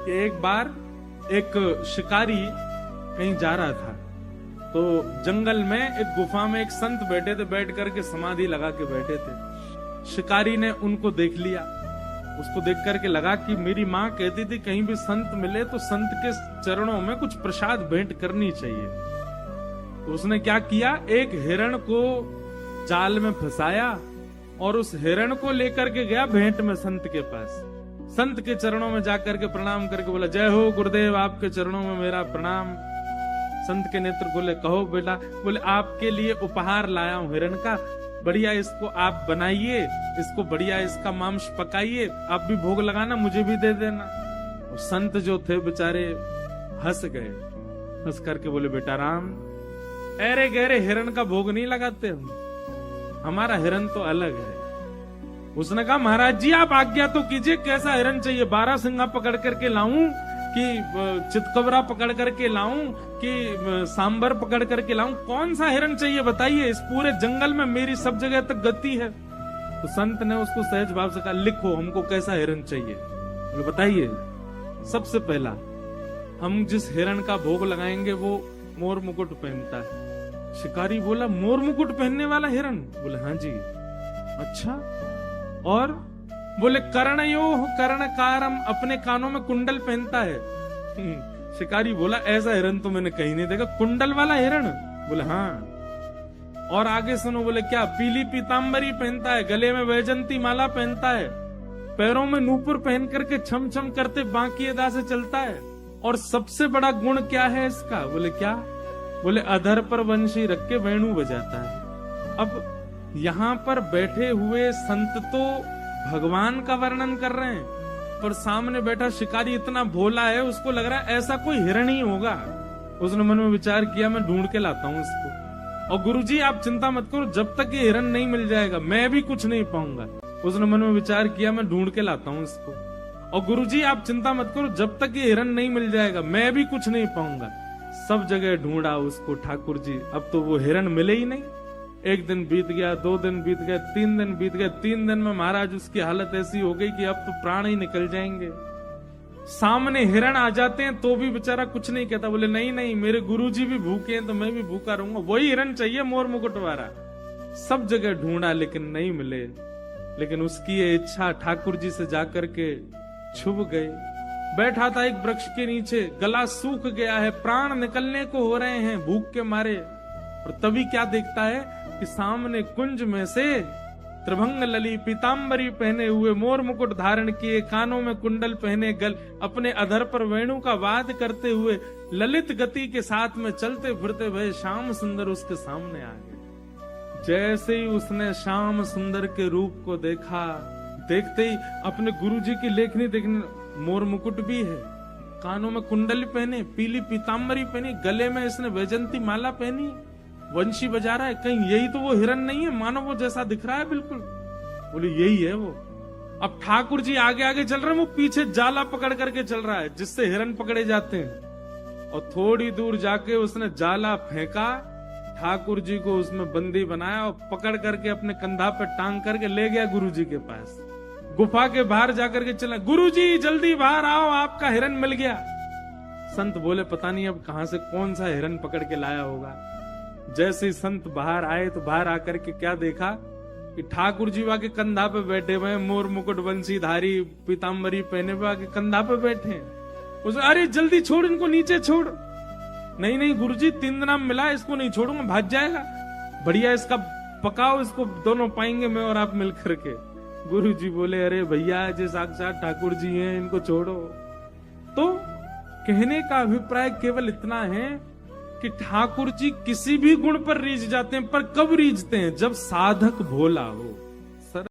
कि एक बार एक शिकारी कहीं जा रहा था, तो जंगल में एक गुफा में एक संत बैठे थे, बैठ करके समाधि लगा के बैठे थे। शिकारी ने उनको देख लिया, उसको देख करके लगा कि मेरी माँ कहती थी कहीं भी संत मिले तो संत के चरणों में कुछ प्रसाद भेंट करनी चाहिए। तो उसने क्या किया, एक हिरण को जाल में फंसाया और उस हिरण को लेकर के गया भेंट में संत के पास। संत के चरणों में जाकर के प्रणाम करके बोला, जय हो गुरुदेव, आपके चरणों में मेरा प्रणाम। संत के नेत्र खोले, कहो बेटा। बोले, आपके लिए उपहार लाया हूं हिरण का, बढ़िया इसको आप बनाइए, इसको बढ़िया इसका मांस पकाइए, आप भी भोग लगाना, मुझे भी दे देना। और संत जो थे बेचारे हंस गए, हंस करके बोले, बेटा राम, अरे गहरे हिरण का भोग नहीं लगाते हम, हमारा हिरण तो अलग है। उसने कहा, महाराज जी आप आज्ञा तो कीजिए, कैसा हिरण चाहिए? 12 सिंगा पकड़ करके लाऊं कि चितकबरा पकड़ करके लाऊं कि सांबर पकड़ करके लाऊं? कौन सा हिरण चाहिए बताइए, इस पूरे जंगल में मेरी सब जगह तक गति है। तो संत ने उसको सहज भाव से कहा, लिखो हमको कैसा हिरण चाहिए। बोले, बताइए। सबसे पहला, हम जिस हिरण का भोग लगाएंगे वो मोर मुकुट पहनता है। शिकारी बोला, मोर मुकुट पहनने वाला हिरण? बोले, हाँ जी। अच्छा, और? बोले, कर्णयोः कर्णकारम, अपने कानों में कुंडल पहनता है। शिकारी बोला, ऐसा हिरण तो मैंने कहीं नहीं देखा, कुंडल वाला हिरण? बोले, हाँ। और आगे सुनो। बोले, क्या? पीली पीतांबरी पहनता है, गले में वैजंती माला पहनता है, पैरों में नूपुर पहन करके छम छम करते बांकी अदा से चलता है। और सबसे बड़ा गुण क्या है इसका? बोले, क्या? बोले, अधर पर वंशी रख के वेणु बजाता है। अब यहाँ पर बैठे हुए संत तो भगवान का वर्णन कर रहे हैं, पर सामने बैठा शिकारी इतना भोला है, उसको लग रहा है ऐसा कोई हिरण ही होगा। उसने मन में विचार किया, मैं ढूंढ के लाता हूँ इसको, और गुरुजी आप चिंता मत करो, जब तक ये हिरण नहीं मिल जाएगा मैं भी कुछ नहीं पाऊंगा। उसने मन में विचार किया, मैं ढूंढ के लाता हूँ इसको, और गुरुजी आप चिंता मत करो, जब तक ये हिरण नहीं मिल जाएगा मैं भी कुछ नहीं पाऊंगा। सब जगह ढूंढा उसको ठाकुर जी, अब तो वो हिरण मिले ही नहीं। एक दिन बीत गया, 2 दिन बीत गए, 3 दिन बीत गए। 3 दिन में महाराज उसकी हालत ऐसी हो गई कि अब तो प्राण ही निकल जाएंगे। सामने हिरण आ जाते हैं तो भी बेचारा कुछ नहीं कहता। बोले, नहीं नहीं, मेरे गुरुजी भी भूखे हैं तो मैं भी भूखा रहूंगा, वही हिरण चाहिए मोर मुकुट वाला। सब जगह ढूंढा लेकिन नहीं मिले। लेकिन उसकी ये इच्छा ठाकुर जी से जाकर के छुप गई। बैठा था एक वृक्ष के नीचे, गला सूख गया है, प्राण निकलने को हो रहे हैं भूख के मारे। और तभी क्या देखता है कि सामने कुंज में से त्रिभंग लली पीतांबरी पहने हुए, मोर मुकुट धारण किए, कानों में कुंडल पहने, अपने अधर पर वेणु का वाद करते हुए ललित गति के साथ में चलते फिरते भय श्याम सुंदर उसके सामने आ गए। जैसे ही उसने श्याम सुंदर के रूप को देखा, देखते ही अपने गुरुजी की लेखनी देखने, मोर मुकुट भी है, कानों में कुंडल पहने, पीली पीतांबरी पहनी, गले में इसने वैजंती माला पहनी, वंशी बजा रहा है, कहीं यही तो वो हिरण नहीं है? मानो वो जैसा दिख रहा है बिल्कुल। बोले, यही है वो। अब ठाकुर जी आगे आगे चल रहे हैं, वो पीछे जाला पकड़ करके चल रहा है जिससे हिरण पकड़े जाते हैं। और थोड़ी दूर जाके उसने जाला फेंका, ठाकुर जी को उसमें बंदी बनाया और पकड़ करके अपने कंधा पे टांग करके ले गया गुरु जी के पास। गुफा के बाहर जाकर के चला, गुरुजी जल्दी बाहर आओ, आपका हिरण मिल गया। संत बोले, पता नहीं अब कहां से कौन सा हिरण पकड़ के लाया होगा। जैसे ही संत बाहर आए तो बाहर आकर के क्या देखा कि ठाकुर जी वहां के कंधा पे बैठे हुए, मोर मुकुट बंसी धारी पीतांबरी पहने हुए आके कंधा पे बैठे हैं। उसे, अरे जल्दी छोड़ इनको, नीचे छोड़। नहीं नहीं गुरुजी, 3 दिन मिला, इसको नहीं छोड़ूंगा, भाग जाएगा। बढ़िया इसका पकाओ, इसको दोनों पाएंगे मैं और आप मिल करके। गुरु जी बोले, अरे भैया जो साक्षात ठाकुर जी हैं, इनको छोड़ो। तो कहने का अभिप्राय केवल इतना है कि ठाकुर जी किसी भी गुण पर रीझ जाते हैं, पर कब रीझते हैं? जब साधक भोला हो।